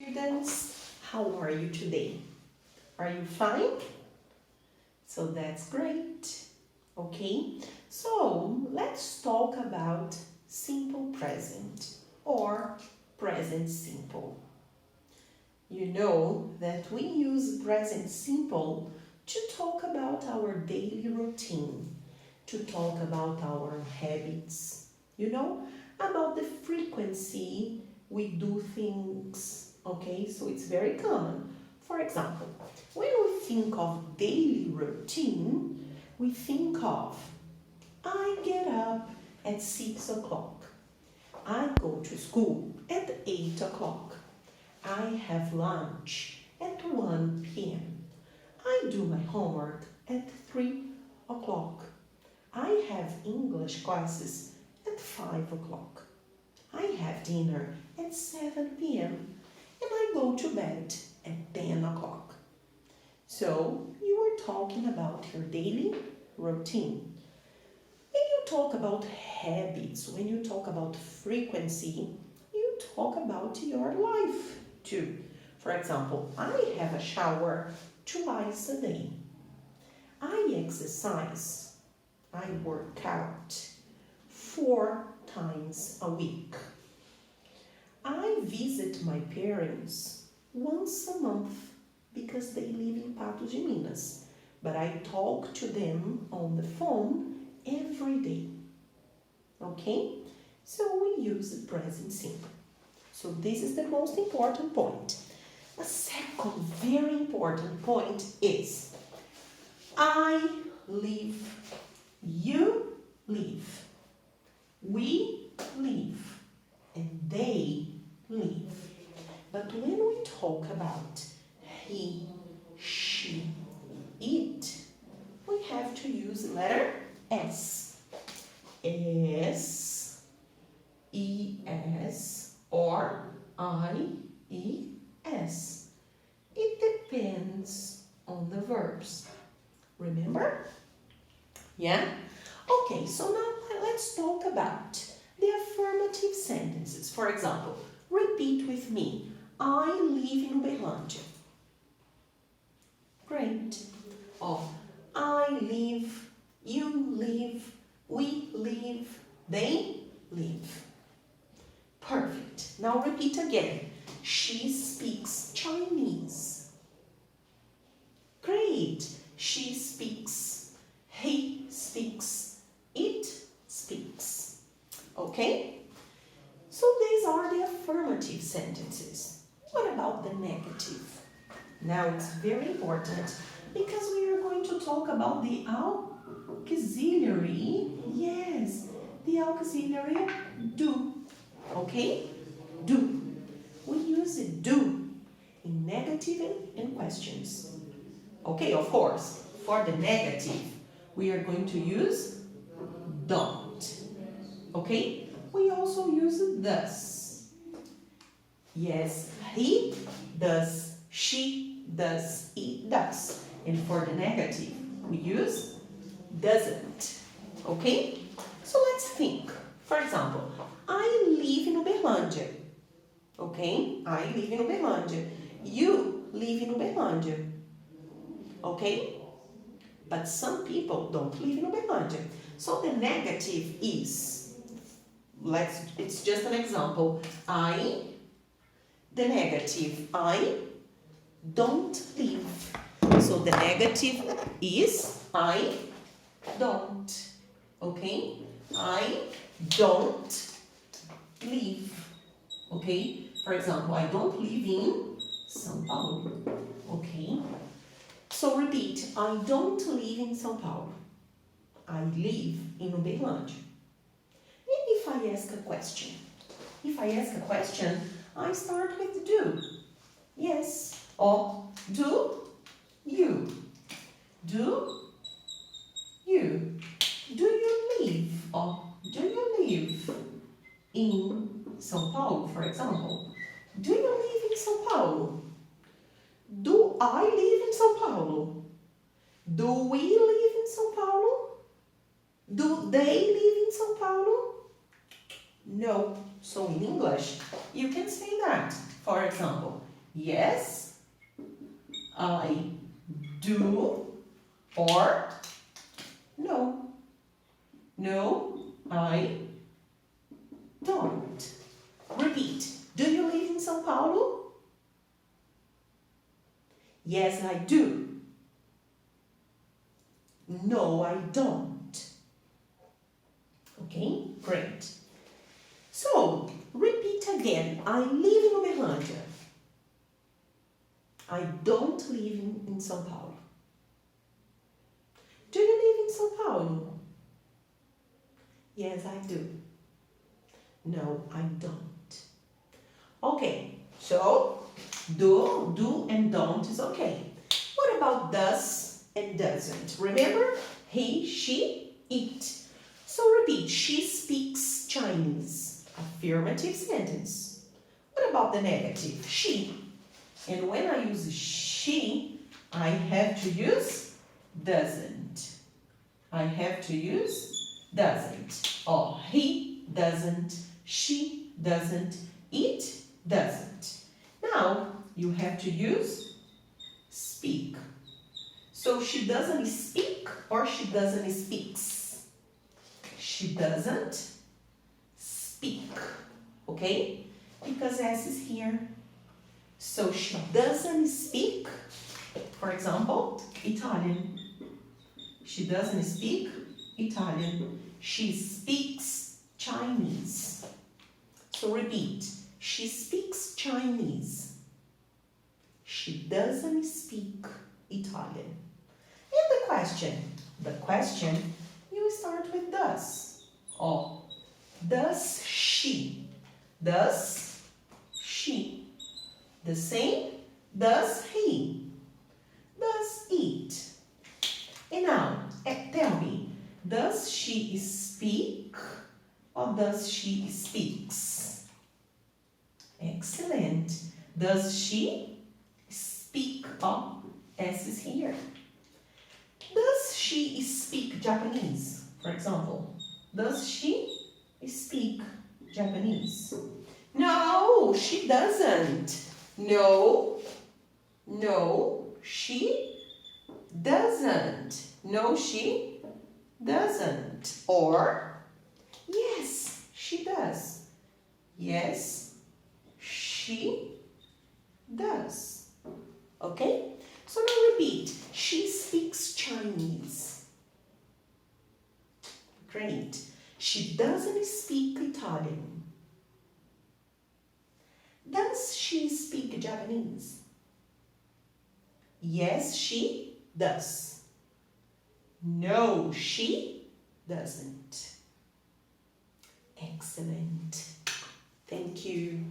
Students, how are you today? Are you fine? So that's great. Okay, so let's talk about simple present or present simple. You know that we use present simple to talk about our daily routine, to talk about our habits, about the frequency we do things, okay? So it's very common. For example, when we think of daily routine, we think of I get up at 6 o'clock. I go to school at 8 o'clock. I have lunch at 1 p.m. I do my homework at 3 o'clock. I have English classes at 5 o'clock. I have dinner at 7 p.m. and I go to bed at 10 o'clock. So you are talking about your daily routine. When you talk about habits, when you talk about frequency, you talk about your life too. For example, I have a shower twice a day. I exercise, I work out 4 times a week. I visit my parents once a month because they live in Patos de Minas, but I talk to them on the phone every day. Okay? So we use the present simple. So this is the most important point. A second very important point is I live, you live, we live, and they live. But when we talk about he, she, it, we have to use the letter S. S, E-S, or I-E-S. It depends on the verbs. Remember? Yeah? Okay, so now let's talk about the affirmative sentences. For example, repeat with me. I live in Uberlândia. Great. Oh, I live, you live, we live, they live. Perfect. Now repeat again. She speaks Chinese. Great. She speaks, he speaks, it speaks. Okay? So these are the affirmative sentences. What about the negative? Now it's very important because we are going to talk about the auxiliary. Yes, the auxiliary do. Okay? Do. We use it do in negative and questions. Okay, of course, for the negative, we are going to use don't. Okay? We also use thus. Yes, he does, she does, it does. And for the negative, we use doesn't. Okay? So let's think. For example, I live in Uberlândia. Okay? I live in Uberlândia. You live in Uberlândia. Okay? But some people don't live in Uberlândia. So the negative is, it's just an example. The negative, I don't live. So the negative is I don't. Okay? I don't live. Okay? For example, I don't live in São Paulo. Okay? So repeat, I don't live in São Paulo. I live in Uberlândia. And if I ask a question? I start with do. Yes. Or do you? Do you? Do you live? Or do you live in São Paulo, for example? Do you live in São Paulo? Do I live in São Paulo? Do we live in São Paulo? Do they live in São Paulo? No. So in English, you can say that. For example, Yes, I do. Or no. No, I don't. Repeat. Do you live in São Paulo? Yes, I do. No, I don't. Okay, great. So, repeat again. I live in Uberlândia. I don't live in São Paulo. Do you live in São Paulo? Yes, I do. No, I don't. Okay, so do and don't is okay. What about does and doesn't? Remember, he, she, it. So repeat, she speaks Chinese. Affirmative sentence. What about the negative? She. And when I use she, I have to use doesn't. I have to use doesn't. Or he doesn't, she doesn't, it doesn't. Now, you have to use speak. So she doesn't speak or she doesn't speaks. She doesn't speak, okay? Because S is here. So she doesn't speak, for example, Italian. She doesn't speak Italian. She speaks Chinese. So repeat, she speaks Chinese. She doesn't speak Italian. And the question, you start with does. Or does she? Does she? The same, does he? Does it? And now, tell me, does she speak or does she speaks? Excellent. Does she speak? Oh, S is here. Does she speak Japanese, for example? Does she speak Japanese? No, she doesn't. No, she doesn't. No, she doesn't. Or, yes, she does. Yes, she does. Okay? So now repeat. She speaks Chinese. Great. She doesn't speak Italian. Does she speak Japanese? Yes, she does. No, she doesn't. Excellent. Thank you.